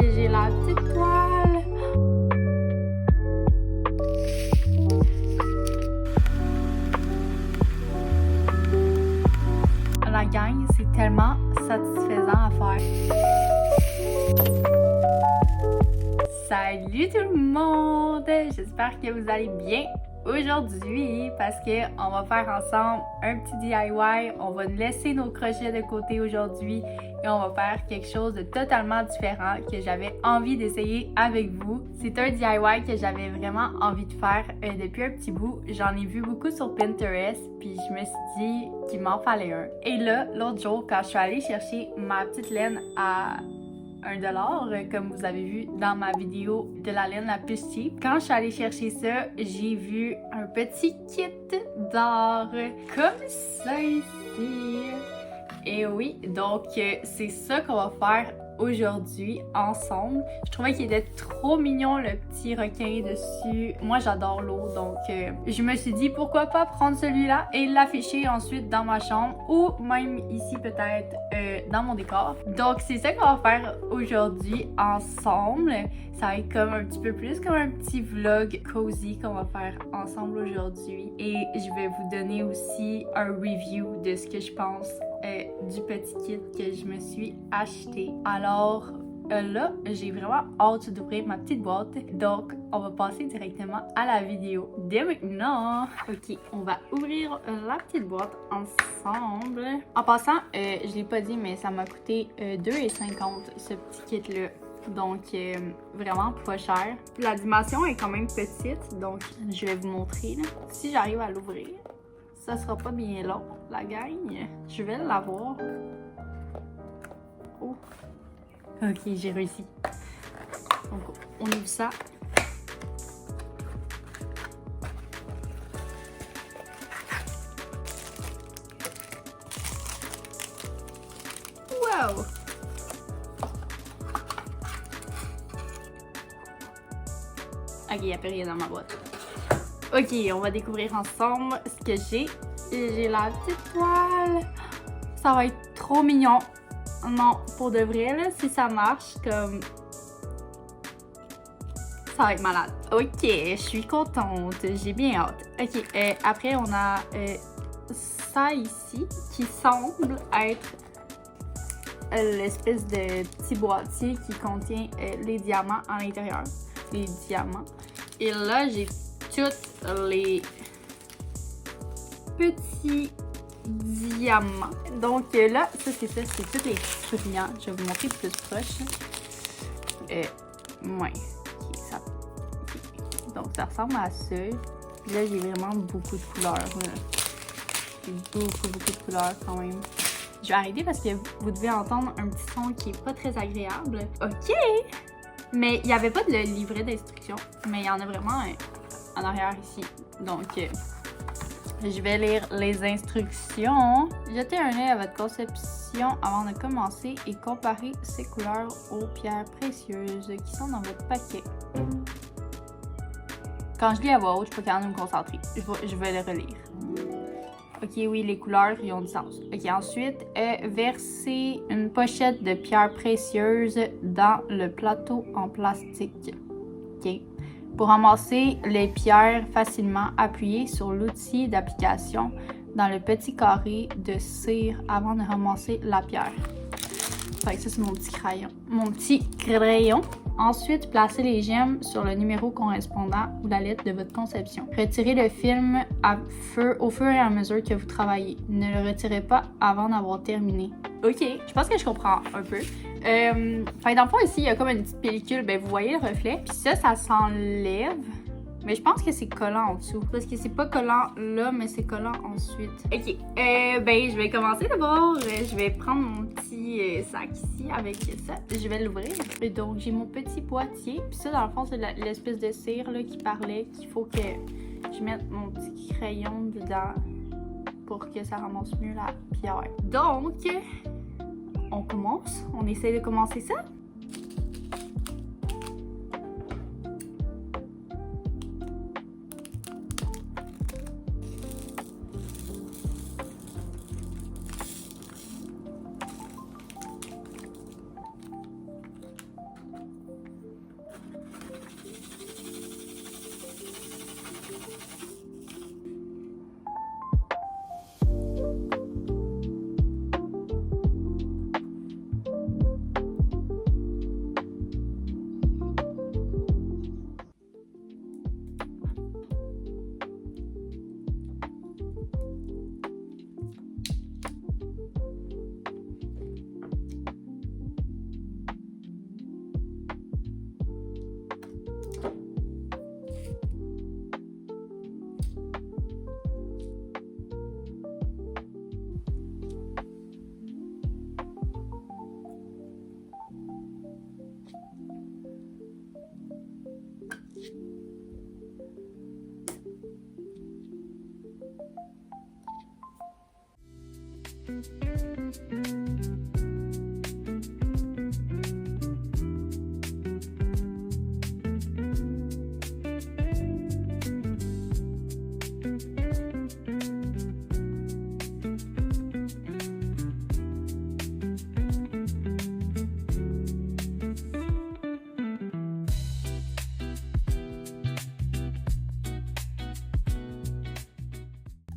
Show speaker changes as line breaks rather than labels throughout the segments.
j'ai la petite toile. La gang, c'est tellement satisfaisant à faire. Salut tout le monde! J'espère que vous allez bien aujourd'hui parce qu'on va faire ensemble un petit DIY. On va laisser nos crochets de côté aujourd'hui et on va faire quelque chose de totalement différent que j'avais envie d'essayer avec vous. C'est un DIY que j'avais vraiment envie de faire depuis un petit bout. J'en ai vu beaucoup sur Pinterest puis je me suis dit qu'il m'en fallait un. Et là, l'autre jour, quand je suis allée chercher ma petite laine à $1, comme vous avez vu dans ma vidéo de la laine la plus cheap. Quand je suis allée chercher ça, j'ai vu un petit kit d'or comme ça ici. Et oui, donc c'est ça qu'on va faire aujourd'hui ensemble. Je trouvais qu'il était trop mignon le petit requin dessus. Moi j'adore l'eau, donc je me suis dit pourquoi pas prendre celui-là et l'afficher ensuite dans ma chambre ou même ici peut-être dans mon décor. Donc c'est ça qu'on va faire aujourd'hui ensemble. Ça va être comme un petit peu plus comme un petit vlog cozy qu'on va faire ensemble aujourd'hui. Et je vais vous donner aussi un review de ce que je pense du petit kit que je me suis acheté. Alors là, j'ai vraiment hâte d'ouvrir ma petite boîte. Donc, on va passer directement à la vidéo dès maintenant. Ok, on va ouvrir la petite boîte ensemble. En passant, je l'ai pas dit, mais ça m'a coûté $2,50 ce petit kit-là. Donc, vraiment pas cher. La dimension est quand même petite, donc je vais vous montrer là. Si j'arrive à l'ouvrir, ça sera pas bien long, la gang. Je vais l'avoir. Oh. Ok, j'ai réussi. Donc, on ouvre ça. Wow! Ok, il n'y a plus rien dans ma boîte. Ok, on va découvrir ensemble ce que j'ai. J'ai la petite toile. Ça va être trop mignon. Non, pour de vrai, là, si ça marche, comme... ça va être malade. Ok, je suis contente. J'ai bien hâte. Ok, après, on a ça ici, qui semble être l'espèce de petit boîtier qui contient les diamants à l'intérieur. Les diamants. Et là, j'ai tous les petits diamants. Donc là, ça c'est tous les brillants. Je vais vous montrer plus proche. Ouais. Okay, ça... okay. Donc ça ressemble à ça. Puis là, j'ai vraiment beaucoup de couleurs. J'ai beaucoup de couleurs quand même. Je vais arrêter parce que vous devez entendre un petit son qui est pas très agréable. Ok! Mais il n'y avait pas de livret d'instructions. Mais il y en a vraiment en arrière ici. Donc, je vais lire les instructions. Jetez un œil à votre conception avant de commencer et comparez ces couleurs aux pierres précieuses qui sont dans votre paquet. Quand je lis à voix haute, je peux quand même me concentrer. Je vais le relire. Ok, oui, les couleurs, ils ont du sens. Ok, ensuite, versez une pochette de pierres précieuses dans le plateau en plastique. Ok. Pour ramasser les pierres facilement, appuyez sur l'outil d'application dans le petit carré de cire avant de ramasser la pierre. Fait que ça, c'est mon petit crayon. Ensuite, placez les gemmes sur le numéro correspondant ou la lettre de votre conception. Retirez le film au fur et à mesure que vous travaillez. Ne le retirez pas avant d'avoir terminé. Ok, je pense que je comprends un peu. Dans le fond, ici, il y a comme une petite pellicule. Ben, vous voyez le reflet. Puis ça s'enlève. Mais je pense que c'est collant en dessous. Parce que c'est pas collant là, mais c'est collant ensuite. Ok. Ben, je vais commencer d'abord. Je vais prendre mon petit sac ici avec ça. Je vais l'ouvrir. Et donc, j'ai mon petit boîtier. Puis ça, dans le fond, c'est l'espèce de cire là, qui parlait qu'il faut que je mette mon petit crayon dedans pour que ça ramasse mieux la pierre. Donc, on commence. On essaie de commencer ça.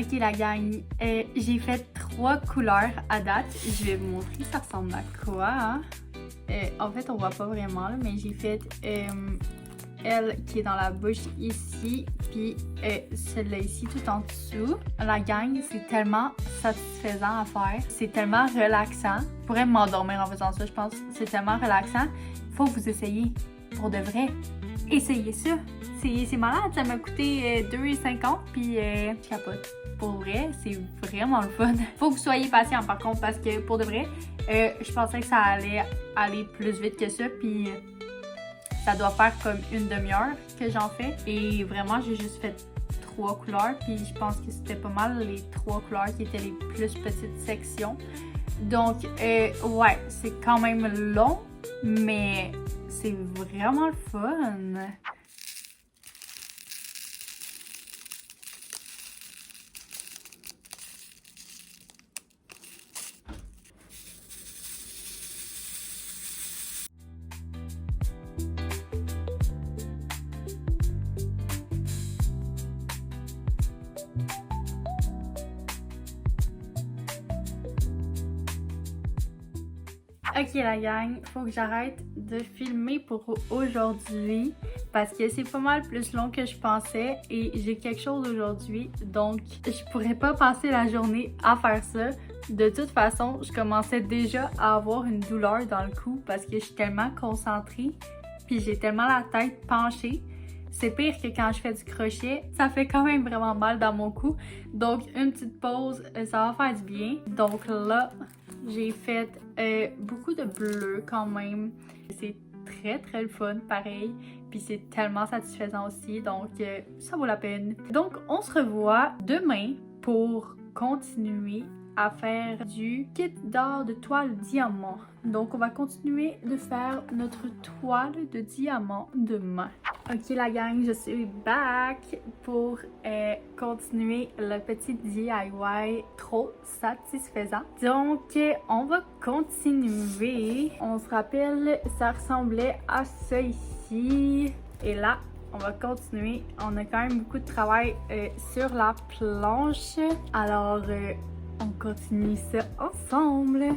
Ok la gang, j'ai fait 3 couleurs à date. Je vais vous montrer ça ressemble à quoi. Hein? En fait on voit pas vraiment là, mais j'ai fait elle qui est dans la bouche ici, puis celle-là ici tout en dessous. La gang, c'est tellement satisfaisant à faire, c'est tellement relaxant. Je pourrais m'endormir en faisant ça, je pense. C'est tellement relaxant. Faut que vous essayiez, pour de vrai. Essayez ça. C'est malade, ça m'a coûté 2,50 puis je capote. Pour vrai, c'est vraiment le fun. Faut que vous soyez patient par contre parce que pour de vrai, je pensais que ça allait aller plus vite que ça puis ça doit faire comme une demi-heure que j'en fais et vraiment j'ai juste fait 3 couleurs puis je pense que c'était pas mal les 3 couleurs qui étaient les plus petites sections. Donc ouais, c'est quand même long mais c'est vraiment le fun. Ok la gang, faut que j'arrête de filmer pour aujourd'hui parce que c'est pas mal plus long que je pensais et j'ai quelque chose aujourd'hui donc je pourrais pas passer la journée à faire ça. De toute façon, je commençais déjà à avoir une douleur dans le cou parce que je suis tellement concentrée puis j'ai tellement la tête penchée. C'est pire que quand je fais du crochet, ça fait quand même vraiment mal dans mon cou. Donc une petite pause, ça va faire du bien. Donc là, j'ai fait beaucoup de bleu quand même. C'est très le fun pareil. Puis c'est tellement satisfaisant aussi. Donc ça vaut la peine. Donc on se revoit demain pour continuer à faire du kit d'art de toile diamant. Donc on va continuer de faire notre toile de diamant demain. Ok la gang, je suis back pour continuer le petit DIY trop satisfaisant. Donc on va continuer. On se rappelle, ça ressemblait à ça ici. Et là, on va continuer. On a quand même beaucoup de travail sur la planche. Alors on continue ça ensemble.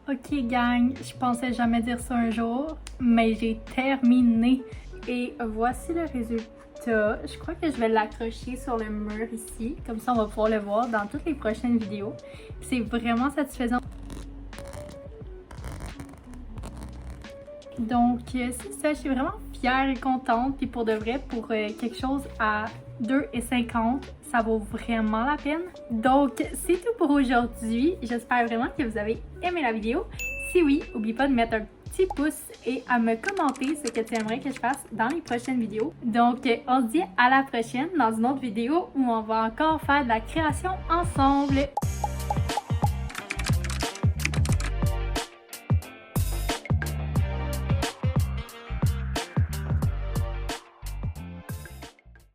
Ok gang, je pensais jamais dire ça un jour, mais j'ai terminé. Et voici le résultat. Je crois que je vais l'accrocher sur le mur ici, comme ça on va pouvoir le voir dans toutes les prochaines vidéos. C'est vraiment satisfaisant. Donc c'est ça, je suis vraiment fière et contente. Puis pour de vrai, pour quelque chose à 2,50, ça vaut vraiment la peine. Donc c'est tout pour aujourd'hui. J'espère vraiment que vous avez aimé la vidéo. Si oui, n'oublie pas de mettre un petit pouce et à me commenter ce que tu aimerais que je fasse dans les prochaines vidéos. Donc on se dit à la prochaine dans une autre vidéo où on va encore faire de la création ensemble.